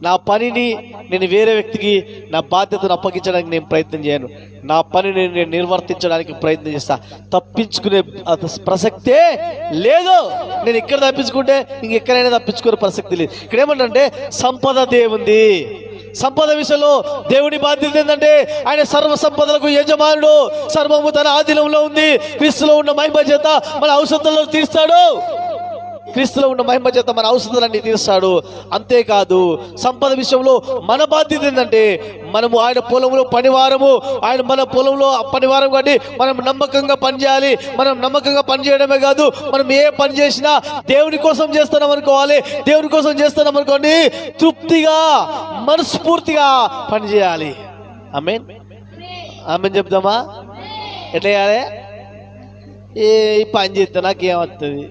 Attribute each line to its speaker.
Speaker 1: నా పనిని నేను వేరే వ్యక్తికి నా బాధ్యతను అప్పగించడానికి నేను ప్రయత్నం చేయను. నా పనిని నేను నిర్వర్తించడానికి ప్రయత్నం చేస్తా. తప్పించుకునే ప్రసక్తే లేదు. నేను ఇక్కడ తప్పించుకుంటే ఇంకెక్కడైనా తప్పించుకునే ప్రసక్తి లేదు. ఇక్కడ ఏమంటే సంపద దేవుంది. సంపద విషయంలో దేవుడి బాధ్యత ఏంటంటే ఆయన సర్వ సంపదలకు యజమానుడు. సర్వము తన ఆధీనంలో ఉంది. క్రీస్తులో ఉన్న మహిమ చేత మన అవసరాలను తీర్స్తాడు. క్రీస్తులో ఉన్న మహిమ చేత మన అవసరాలన్నీ తీర్స్తాడు. అంతేకాదు సంపద విషయంలో మన బాధ్యత ఏంటంటే మనము ఆయన పొలంలో పనివారము. ఆయన మన పొలంలో పనివారం కాబట్టి మనం నమ్మకంగా పనిచేయాలి. మనం నమ్మకంగా పనిచేయడమే కాదు, మనం ఏ పని చేసినా దేవుని కోసం చేస్తున్నాం అనుకోవాలి. దేవుని కోసం చేస్తున్నాం అనుకోండి, తృప్తిగా మనస్ఫూర్తిగా పనిచేయాలి. ఆమేన్ ఆమేన్ చెప్దామా? ఎట్లా చేయాలి? ఏ పని చేస్తే నాకేమవుతుంది?